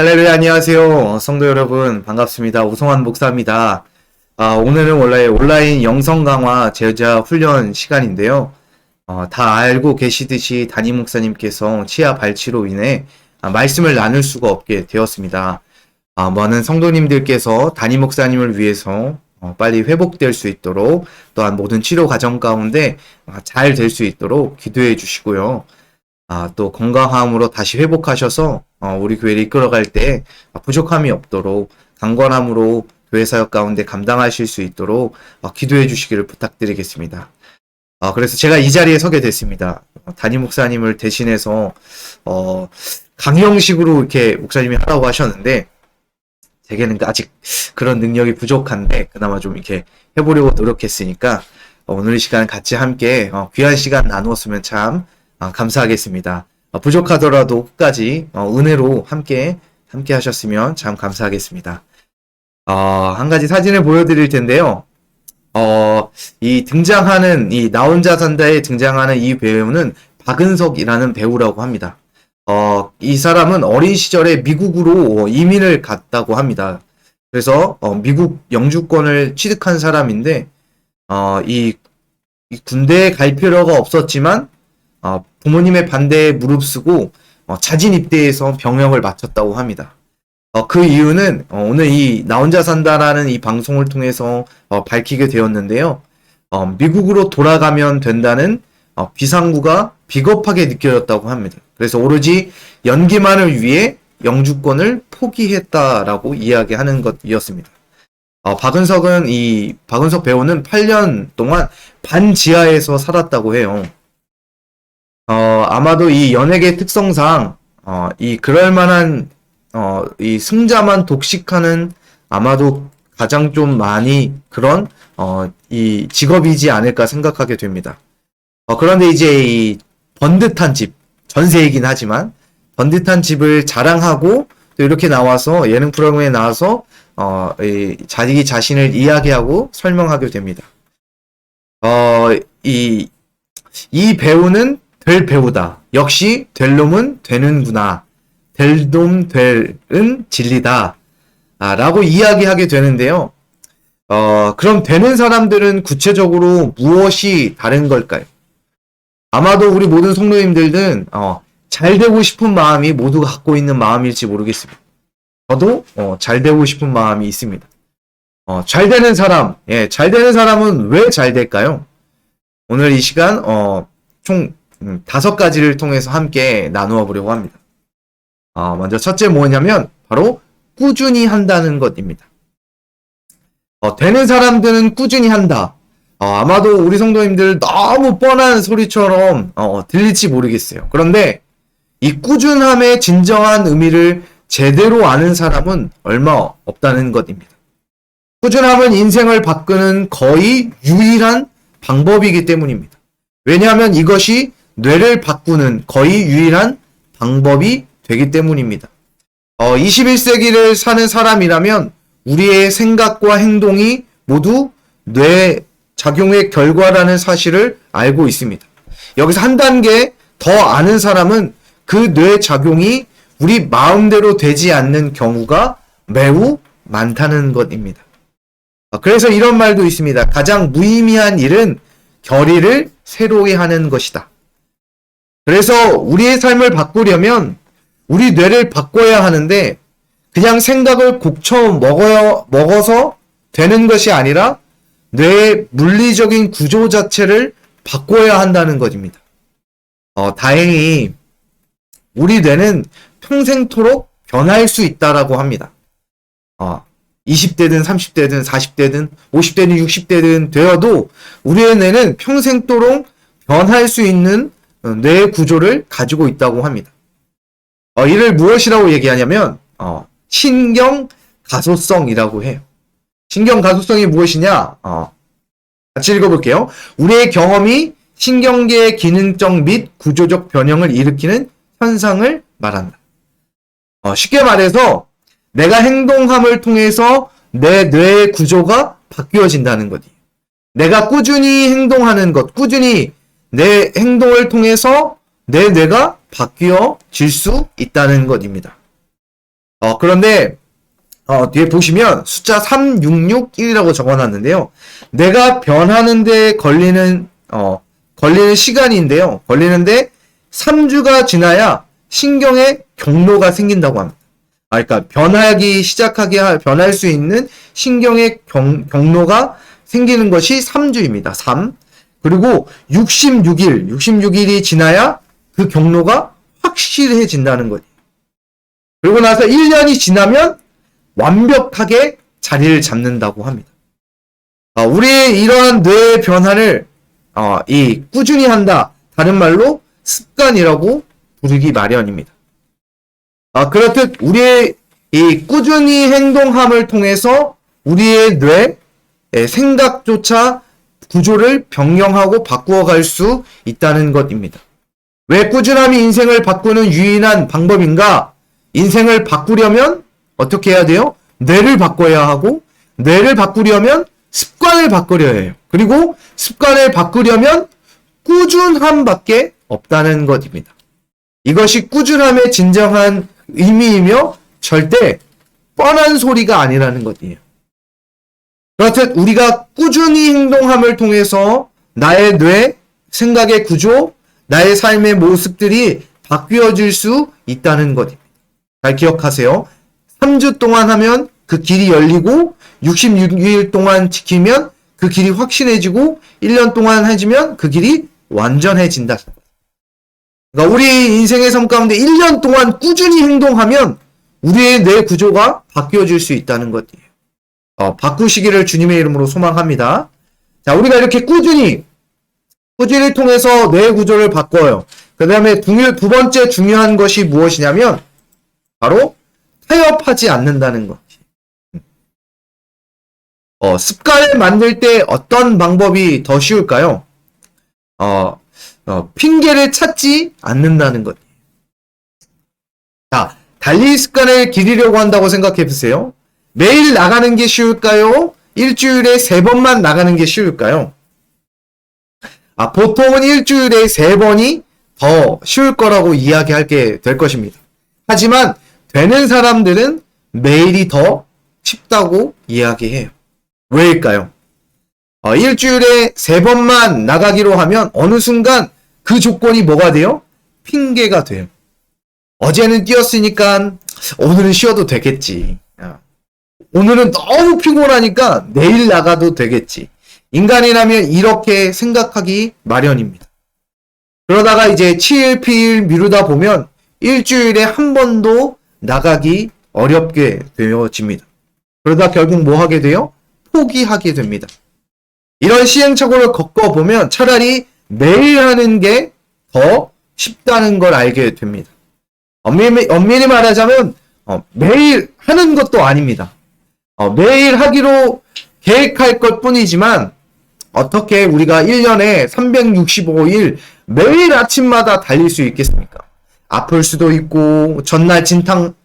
할렐루야, 안녕하세요. 성도 여러분, 반갑습니다. 오성환 목사입니다. 오늘은 원래 온라인 영성 강화 제자 훈련 시간인데요. 다 알고 계시듯이 담임 목사님께서 치아 발치로 인해 말씀을 나눌 수가 없게 되었습니다. 많은 성도님들께서 담임 목사님을 위해서 빨리 회복될 수 있도록 또한 모든 치료 과정 가운데 잘 될 수 있도록 기도해 주시고요. 또 건강함으로 다시 회복하셔서 우리 교회를 이끌어갈 때 부족함이 없도록 강건함으로 교회 사역 가운데 감당하실 수 있도록 기도해 주시기를 부탁드리겠습니다. 그래서 제가 이 자리에 서게 됐습니다. 담임 목사님을 대신해서 강형식으로 이렇게 목사님이 하라고 하셨는데 제게는 아직 그런 능력이 부족한데 그나마 좀 이렇게 해보려고 노력했으니까 오늘 이 시간 같이 함께 귀한 시간 나누었으면 참 감사하겠습니다. 부족하더라도 끝까지 은혜로 함께 하셨으면 참 감사하겠습니다. 한 가지 사진을 보여드릴 텐데요. 이 나 혼자 산다에 등장하는 이 배우는 박은석이라는 배우라고 합니다. 이 사람은 어린 시절에 미국으로 이민을 갔다고 합니다. 그래서 미국 영주권을 취득한 사람인데 이 군대에 갈 필요가 없었지만 부모님의 반대에 무릅쓰고 자진 입대해서 병역을 마쳤다고 합니다. 그 이유는 오늘 이 나 혼자 산다라는 이 방송을 통해서 밝히게 되었는데요. 미국으로 돌아가면 된다는 비상구가 비겁하게 느껴졌다고 합니다. 그래서 오로지 연기만을 위해 영주권을 포기했다라고 이야기하는 것이었습니다. 박은석 배우는 8년 동안 반지하에서 살았다고 해요. 아마도 이 연예계 특성상, 그럴만한, 이 승자만 독식하는 아마도 가장 좀 많이 그런, 이 직업이지 않을까 생각하게 됩니다. 그런데 이제 이 번듯한 집, 전세이긴 하지만, 번듯한 집을 자랑하고, 또 이렇게 나와서, 예능 프로그램에 나와서, 자기 자신을 이야기하고 설명하게 됩니다. 이 배우는 될 배우다. 역시 될 놈은 되는구나. 될 놈 될은 진리다. 라고 이야기하게 되는데요. 그럼 되는 사람들은 구체적으로 무엇이 다른 걸까요? 아마도 우리 모든 성도님들은 잘 되고 싶은 마음이 모두가 갖고 있는 마음일지 모르겠습니다. 저도 잘 되고 싶은 마음이 있습니다. 잘 되는 사람은 왜 잘 될까요? 오늘 이 시간 총 5가지를 통해서 함께 나누어 보려고 합니다. 먼저 첫째 뭐냐면 바로 꾸준히 한다는 것입니다. 되는 사람들은 꾸준히 한다. 아마도 우리 성도님들 너무 뻔한 소리처럼 들릴지 모르겠어요. 그런데 이 꾸준함의 진정한 의미를 제대로 아는 사람은 얼마 없다는 것입니다. 꾸준함은 인생을 바꾸는 거의 유일한 방법이기 때문입니다. 왜냐하면 이것이 뇌를 바꾸는 거의 유일한 방법이 되기 때문입니다. 21세기를 사는 사람이라면 우리의 생각과 행동이 모두 뇌 작용의 결과라는 사실을 알고 있습니다. 여기서 한 단계 더 아는 사람은 그 뇌 작용이 우리 마음대로 되지 않는 경우가 매우 많다는 것입니다. 그래서 이런 말도 있습니다. 가장 무의미한 일은 결의를 새로이 하는 것이다. 그래서 우리의 삶을 바꾸려면 우리 뇌를 바꿔야 하는데 그냥 생각을 곡쳐 먹어서 되는 것이 아니라 뇌의 물리적인 구조 자체를 바꿔야 한다는 것입니다. 다행히 우리 뇌는 평생토록 변할 수 있다라고 합니다. 20대든 30대든 40대든 50대든 60대든 되어도 우리의 뇌는 평생토록 변할 수 있는 뇌 구조를 가지고 있다고 합니다. 이를 무엇이라고 얘기하냐면 신경 가소성이라고 해요. 신경 가소성이 무엇이냐? 같이 읽어볼게요. 우리의 경험이 신경계의 기능적 및 구조적 변형을 일으키는 현상을 말한다. 쉽게 말해서 내가 행동함을 통해서 내 뇌의 구조가 바뀌어진다는 거지. 내가 꾸준히 행동하는 것, 꾸준히 내 행동을 통해서 내 뇌가 바뀌어질 수 있다는 것입니다. 그런데 뒤에 보시면 숫자 3661이라고 적어놨는데요. 내가 변하는데 걸리는 시간인데요. 걸리는데 3주가 지나야 신경에 경로가 생긴다고 합니다. 그러니까 변할 수 있는 신경의 경로가 생기는 것이 3주입니다. 3. 그리고 66일이 지나야 그 경로가 확실해진다는 거죠. 그리고 나서 1년이 지나면 완벽하게 자리를 잡는다고 합니다. 우리의 이러한 뇌의 변화를 꾸준히 한다. 다른 말로 습관이라고 부르기 마련입니다. 그렇듯 우리의 이 꾸준히 행동함을 통해서 우리의 뇌, 생각조차 구조를 변경하고 바꾸어 갈 수 있다는 것입니다. 왜 꾸준함이 인생을 바꾸는 유일한 방법인가? 인생을 바꾸려면 어떻게 해야 돼요? 뇌를 바꿔야 하고, 뇌를 바꾸려면 습관을 바꾸려야 해요. 그리고 습관을 바꾸려면 꾸준함밖에 없다는 것입니다. 이것이 꾸준함의 진정한 의미이며 절대 뻔한 소리가 아니라는 것이에요. 그렇듯 우리가 꾸준히 행동함을 통해서 나의 뇌, 생각의 구조, 나의 삶의 모습들이 바뀌어질 수 있다는 것입니다. 잘 기억하세요. 3주 동안 하면 그 길이 열리고 66일 동안 지키면 그 길이 확신해지고 1년 동안 해지면 그 길이 완전해진다. 그러니까 우리 인생의 삶 가운데 1년 동안 꾸준히 행동하면 우리의 뇌 구조가 바뀌어질 수 있다는 것이에요. 바꾸시기를 주님의 이름으로 소망합니다. 자, 우리가 이렇게 꾸준히 통해서 뇌 구조를 바꿔요. 그 다음에 두 번째 중요한 것이 무엇이냐면 바로 타협하지 않는다는 것. 습관을 만들 때 어떤 방법이 더 쉬울까요? 핑계를 찾지 않는다는 것. 자, 달리 습관을 기르려고 한다고 생각해 보세요. 매일 나가는 게 쉬울까요? 일주일에 3번만 나가는 게 쉬울까요? 보통은 일주일에 3번이 더 쉬울 거라고 이야기하게 될 것입니다. 하지만 되는 사람들은 매일이 더 쉽다고 이야기해요. 왜일까요? 일주일에 3번만 나가기로 하면 어느 순간 그 조건이 뭐가 돼요? 핑계가 돼요. 어제는 뛰었으니까 오늘은 쉬어도 되겠지. 오늘은 너무 피곤하니까 내일 나가도 되겠지. 인간이라면 이렇게 생각하기 마련입니다. 그러다가 이제 7일, 피일 미루다 보면 일주일에 한 번도 나가기 어렵게 되어집니다. 그러다 결국 뭐 하게 돼요? 포기하게 됩니다. 이런 시행착오를 겪어보면 차라리 매일 하는 게 더 쉽다는 걸 알게 됩니다. 엄밀히 말하자면 매일 하는 것도 아닙니다. 매일 하기로 계획할 것 뿐이지만 어떻게 우리가 1년에 365일 매일 아침마다 달릴 수 있겠습니까? 아플 수도 있고 전날 진탕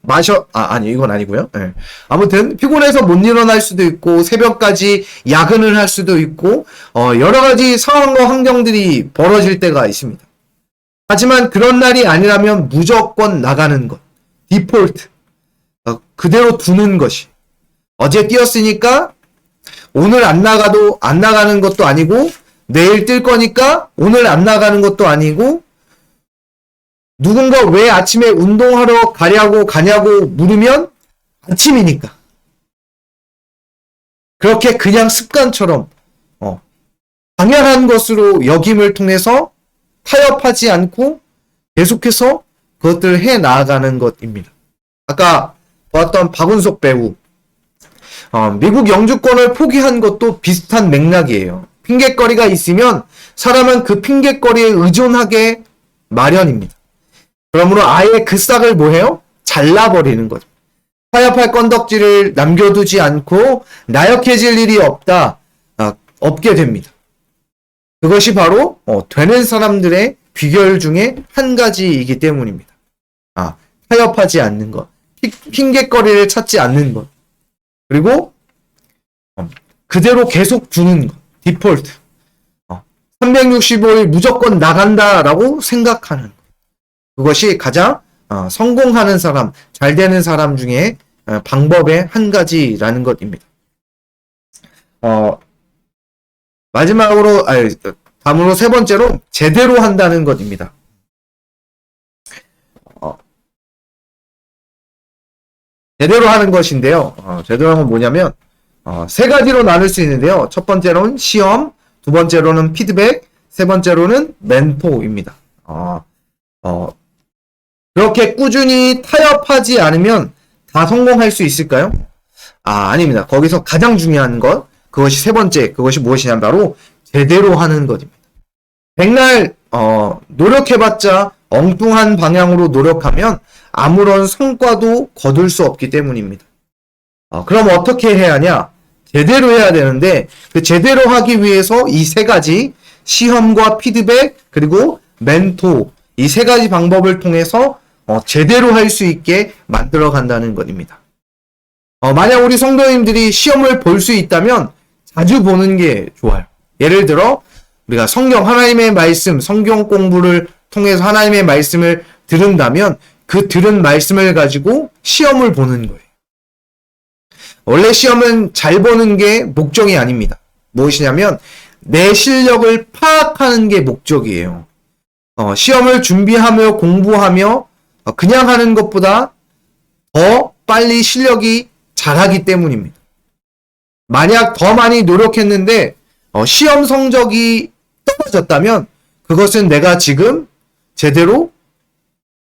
이건 아니고요. 네. 아무튼 피곤해서 못 일어날 수도 있고 새벽까지 야근을 할 수도 있고 여러 가지 상황과 환경들이 벌어질 때가 있습니다. 하지만 그런 날이 아니라면 무조건 나가는 것, 디폴트, 그대로 두는 것이. 어제 뛰었으니까 오늘 안 나가는 것도 아니고 내일 뛸 거니까 오늘 안 나가는 것도 아니고 누군가 왜 아침에 운동하러 가냐고 물으면 아침이니까. 그렇게 그냥 습관처럼 당연한 것으로 여김을 통해서 타협하지 않고 계속해서 그것들을 해 나아가는 것입니다. 아까 보았던 박운석 배우 미국 영주권을 포기한 것도 비슷한 맥락이에요. 핑곗거리가 있으면 사람은 그 핑곗거리에 의존하게 마련입니다. 그러므로 아예 그 싹을 뭐해요? 잘라버리는 거죠. 타협할 건덕지를 남겨두지 않고 나약해질 일이 없게 됩니다. 그것이 바로 되는 사람들의 비결 중에 한 가지이기 때문입니다. 타협하지 않는 것, 핑곗거리를 찾지 않는 것, 그리고 그대로 계속 두는 것, 디폴트. 365일 무조건 나간다라고 생각하는 것. 그것이 가장 성공하는 사람, 잘 되는 사람 중에 방법의 한 가지라는 것입니다. 다음으로 세 번째로 제대로 한다는 것입니다. 제대로 하는 것인데요. 제대로 하는 건 뭐냐면 세 가지로 나눌 수 있는데요. 첫 번째로는 시험, 두 번째로는 피드백, 세 번째로는 멘토입니다. 그렇게 꾸준히 타협하지 않으면 다 성공할 수 있을까요? 아닙니다. 거기서 가장 중요한 것, 그것이 세 번째, 그것이 무엇이냐면 바로 제대로 하는 것입니다. 백날 노력해봤자 엉뚱한 방향으로 노력하면 아무런 성과도 거둘 수 없기 때문입니다. 그럼 어떻게 해야 하냐? 제대로 해야 되는데 그 제대로 하기 위해서 이 세 가지 시험과 피드백 그리고 멘토 이 세 가지 방법을 통해서 제대로 할 수 있게 만들어 간다는 것입니다. 만약 우리 성도님들이 시험을 볼 수 있다면 자주 보는 게 좋아요. 예를 들어 우리가 성경 하나님의 말씀 성경 공부를 통해서 하나님의 말씀을 들은다면 그 들은 말씀을 가지고 시험을 보는 거예요. 원래 시험은 잘 보는 게 목적이 아닙니다. 무엇이냐면 내 실력을 파악하는 게 목적이에요. 시험을 준비하며 공부하며 그냥 하는 것보다 더 빨리 실력이 잘하기 때문입니다. 만약 더 많이 노력했는데 시험 성적이 떨어졌다면 그것은 내가 지금 제대로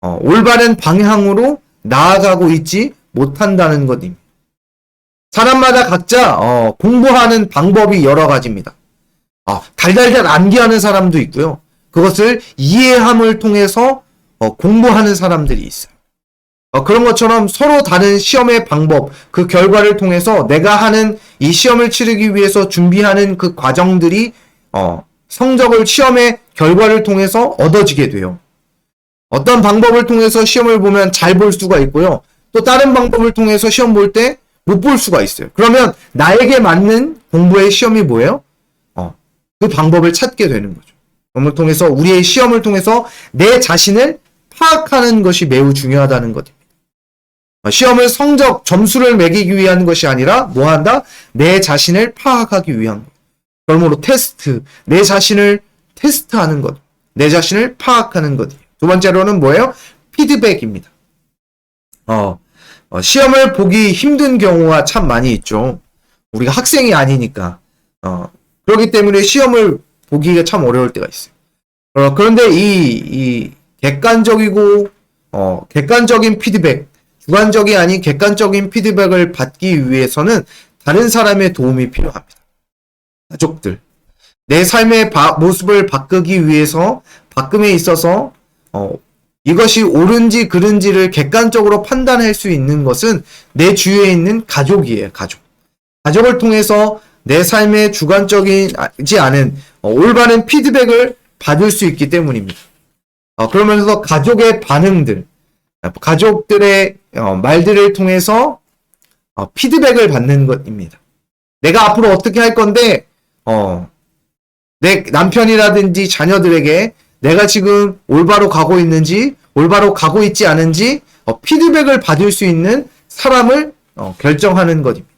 올바른 방향으로 나아가고 있지 못한다는 것입니다. 사람마다 각자 공부하는 방법이 여러 가지입니다. 달달달 암기하는 사람도 있고요. 그것을 이해함을 통해서 공부하는 사람들이 있어요. 그런 것처럼 서로 다른 시험의 방법, 그 결과를 통해서 내가 하는 이 시험을 치르기 위해서 준비하는 그 과정들이 성적을 시험의 결과를 통해서 얻어지게 돼요. 어떤 방법을 통해서 시험을 보면 잘 볼 수가 있고요. 또 다른 방법을 통해서 시험 볼 때 못 볼 수가 있어요. 그러면 나에게 맞는 공부의 시험이 뭐예요? 그 방법을 찾게 되는 거죠. 그걸 통해서 우리의 시험을 통해서 내 자신을 파악하는 것이 매우 중요하다는 것입니다. 시험을 성적, 점수를 매기기 위한 것이 아니라 뭐 한다? 내 자신을 파악하기 위한 것. 그러므로 테스트, 내 자신을 테스트하는 것, 내 자신을 파악하는 것. 두 번째로는 뭐예요? 피드백입니다. 시험을 보기 힘든 경우가 참 많이 있죠. 우리가 학생이 아니니까. 그렇기 때문에 시험을 보기가 참 어려울 때가 있어요. 그런데 이 객관적이고, 객관적인 피드백, 주관적이 아닌 객관적인 피드백을 받기 위해서는 다른 사람의 도움이 필요합니다. 가족들. 내 삶의 모습을 바꾸기 위해서, 바꿈에 있어서, 이것이 옳은지 그른지를 객관적으로 판단할 수 있는 것은 내 주위에 있는 가족이에요, 가족. 가족을 통해서 내 삶의 주관적이지 않은 올바른 피드백을 받을 수 있기 때문입니다. 그러면서 가족의 반응들, 가족들의 말들을 통해서 피드백을 받는 것입니다. 내가 앞으로 어떻게 할 건데 내 남편이라든지 자녀들에게 내가 지금 올바로 가고 있는지 올바로 가고 있지 않은지 피드백을 받을 수 있는 사람을 결정하는 것입니다.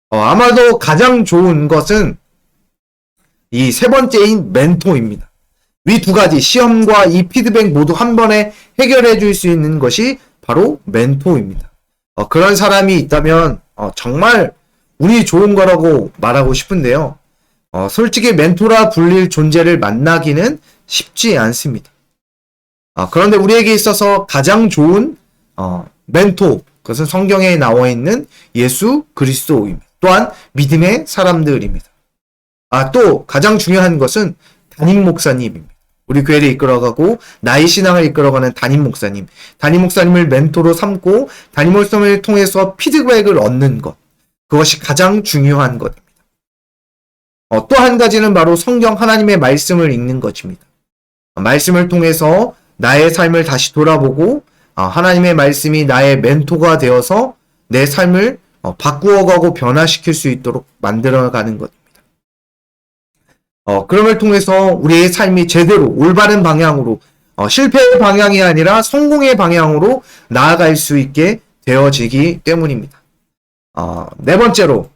아마도 가장 좋은 것은 이 세 번째인 멘토입니다. 이 두 가지 시험과 이 피드백 모두 한 번에 해결해 줄 수 있는 것이 바로 멘토입니다. 그런 사람이 있다면 정말 운이 좋은 거라고 말하고 싶은데요. 솔직히 멘토라 불릴 존재를 만나기는 쉽지 않습니다. 그런데 우리에게 있어서 가장 좋은 멘토, 그것은 성경에 나와 있는 예수 그리스도입니다. 또한 믿음의 사람들입니다. 또 가장 중요한 것은 담임 목사님입니다. 우리 교회를 이끌어가고 나의 신앙을 이끌어가는 담임 목사님. 담임 목사님을 멘토로 삼고 담임 목사님을 통해서 피드백을 얻는 것. 그것이 가장 중요한 것입니다. 또 한 가지는 바로 성경 하나님의 말씀을 읽는 것입니다. 말씀을 통해서 나의 삶을 다시 돌아보고 하나님의 말씀이 나의 멘토가 되어서 내 삶을 바꾸어가고 변화시킬 수 있도록 만들어가는 것입니다. 그럼을 통해서 우리의 삶이 제대로 올바른 방향으로 실패의 방향이 아니라 성공의 방향으로 나아갈 수 있게 되어지기 때문입니다. 네 번째로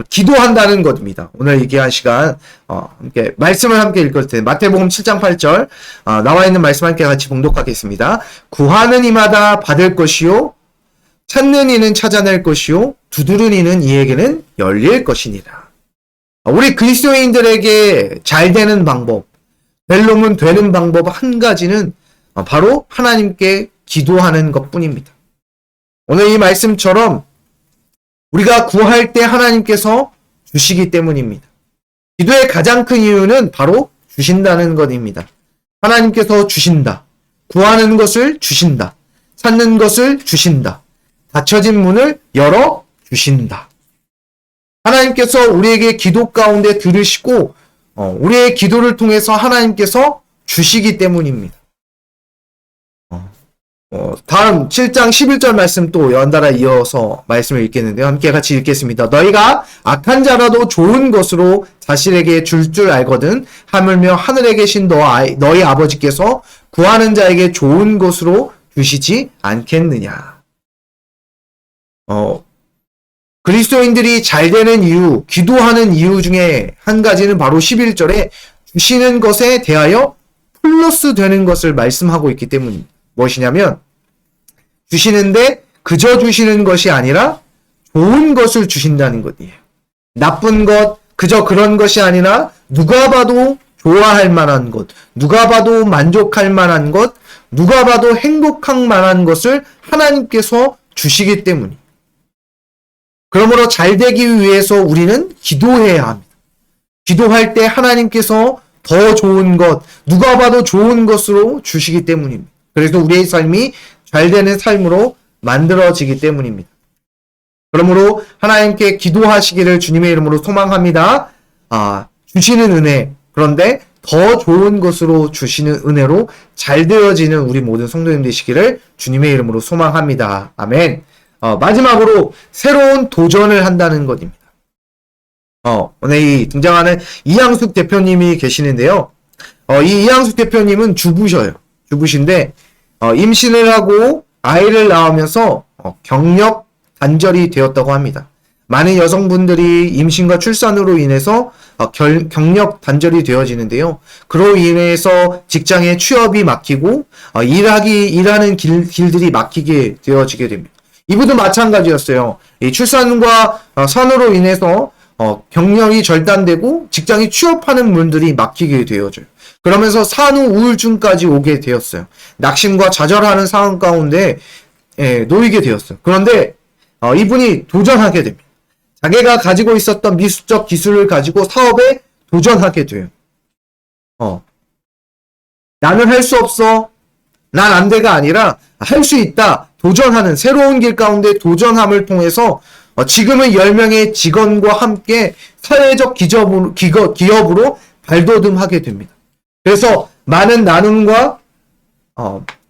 기도한다는 것입니다. 오늘 얘기한 시간 함께 말씀을 함께 읽을 때 마태복음 7장 8절 나와 있는 말씀 함께 같이 봉독하겠습니다. 구하는 이마다 받을 것이요 찾는 이는 찾아낼 것이요 두드리는 이는 이에게는 열릴 것이니라. 우리 그리스도인들에게 잘 되는 방법, 될 놈은 되는 방법 한 가지는 바로 하나님께 기도하는 것뿐입니다. 오늘 이 말씀처럼 우리가 구할 때 하나님께서 주시기 때문입니다. 기도의 가장 큰 이유는 바로 주신다는 것입니다. 하나님께서 주신다. 구하는 것을 주신다. 찾는 것을 주신다. 닫혀진 문을 열어 주신다. 하나님께서 우리에게 기도 가운데 들으시고 우리의 기도를 통해서 하나님께서 주시기 때문입니다. 다음 7장 11절 말씀 또 연달아 이어서 말씀을 읽겠는데요. 함께 같이 읽겠습니다. 너희가 악한 자라도 좋은 것으로 자신에게 줄 알거든 하물며 하늘에 계신 너희 아버지께서 구하는 자에게 좋은 것으로 주시지 않겠느냐. 그리스도인들이 잘 되는 이유, 기도하는 이유 중에 한 가지는 바로 11절에 주시는 것에 대하여 플러스 되는 것을 말씀하고 있기 때문입니다. 무엇이냐면 주시는데 그저 주시는 것이 아니라 좋은 것을 주신다는 것이에요. 나쁜 것, 그저 그런 것이 아니라 누가 봐도 좋아할 만한 것, 누가 봐도 만족할 만한 것, 누가 봐도 행복할 만한 것을 하나님께서 주시기 때문이에요. 그러므로 잘 되기 위해서 우리는 기도해야 합니다. 기도할 때 하나님께서 더 좋은 것, 누가 봐도 좋은 것으로 주시기 때문입니다. 그래서 우리의 삶이 잘 되는 삶으로 만들어지기 때문입니다. 그러므로 하나님께 기도하시기를 주님의 이름으로 소망합니다. 주시는 은혜, 그런데 더 좋은 것으로 주시는 은혜로 잘 되어지는 우리 모든 성도님 되시기를 주님의 이름으로 소망합니다. 아멘. 마지막으로 새로운 도전을 한다는 것입니다. 오늘 이 등장하는 이양숙 대표님이 계시는데요. 이 이양숙 대표님은 주부신데 임신을 하고 아이를 낳으면서 경력 단절이 되었다고 합니다. 많은 여성분들이 임신과 출산으로 인해서 경력 단절이 되어지는데요. 그로 인해서 직장의 취업이 막히고 일하는 길들이 막히게 되어지게 됩니다. 이분도 마찬가지였어요. 이 출산과 산후로 인해서 경력이 절단되고 직장이 취업하는 문들이 막히게 되어져요. 그러면서 산후 우울증까지 오게 되었어요. 낙심과 좌절하는 상황 가운데 놓이게 되었어요. 그런데 이분이 도전하게 됩니다. 자기가 가지고 있었던 미수적 기술을 가지고 사업에 도전하게 돼요. 나는 할 수 없어. 난 안 돼가 아니라 할 수 있다. 도전하는 새로운 길 가운데 도전함을 통해서 지금은 10명의 직원과 함께 사회적 기업으로 발돋움하게 됩니다. 그래서 많은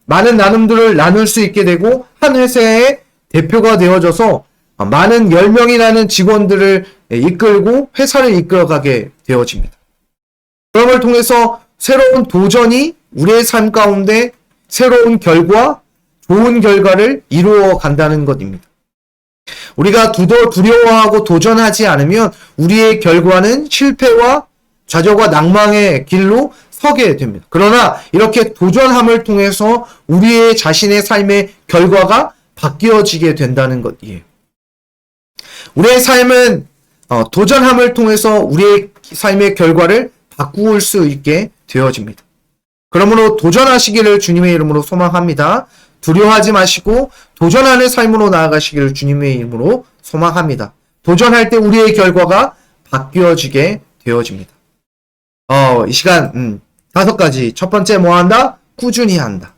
나눔들을 나눌 수 있게 되고 한 회사의 대표가 되어져서 많은 10명이라는 직원들을 이끌고 회사를 이끌어가게 되어집니다. 그럼을 통해서 새로운 도전이 우리의 삶 가운데 새로운 결과, 좋은 결과를 이루어 간다는 것입니다. 우리가 두려워하고 도전하지 않으면 우리의 결과는 실패와 좌절과 낭망의 길로 서게 됩니다. 그러나 이렇게 도전함을 통해서 우리의 자신의 삶의 결과가 바뀌어지게 된다는 것이에요. 우리의 삶은 도전함을 통해서 우리의 삶의 결과를 바꿀 수 있게 되어집니다. 그러므로 도전하시기를 주님의 이름으로 소망합니다. 두려워하지 마시고 도전하는 삶으로 나아가시기를 주님의 이름으로 소망합니다. 도전할 때 우리의 결과가 바뀌어지게 되어집니다. 이 시간 5가지. 첫 번째 뭐 한다? 꾸준히 한다.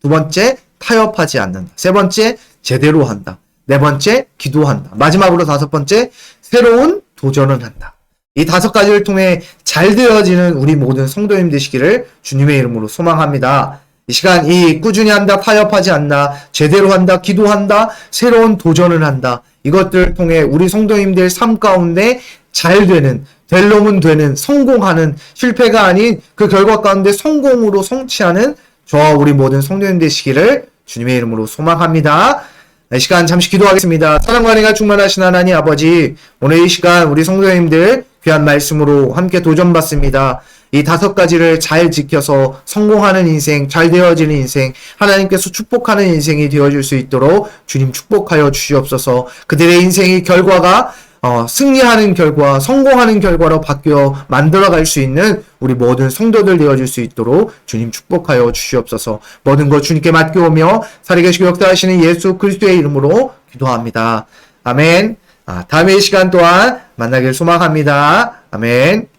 두 번째 타협하지 않는다. 세 번째 제대로 한다. 네 번째 기도한다. 마지막으로 5번째 새로운 도전을 한다. 이 5가지를 통해 잘 되어지는 우리 모든 성도님 되시기를 주님의 이름으로 소망합니다. 이 시간 이 꾸준히 한다, 타협하지 않나, 제대로 한다, 기도한다, 새로운 도전을 한다. 이것들을 통해 우리 성도님들 삶 가운데 잘 되는, 될 놈은 되는, 성공하는, 실패가 아닌 그 결과 가운데 성공으로 성취하는 저와 우리 모든 성도님 되시기를 주님의 이름으로 소망합니다. 이 시간 잠시 기도하겠습니다. 사랑과 은혜가 충만하신 하나님 아버지, 오늘 이 시간 우리 성도님들 귀한 말씀으로 함께 도전받습니다. 이 5가지를 잘 지켜서 성공하는 인생, 잘 되어지는 인생, 하나님께서 축복하는 인생이 되어질 수 있도록 주님 축복하여 주시옵소서. 그들의 인생의 결과가 승리하는 결과, 성공하는 결과로 바뀌어 만들어갈 수 있는 우리 모든 성도들 되어질 수 있도록 주님 축복하여 주시옵소서. 모든 것 주님께 맡겨오며 살아계시고 역사하시는 예수 그리스도의 이름으로 기도합니다. 아멘. 다음의 시간 또한 만나길 소망합니다. 아멘.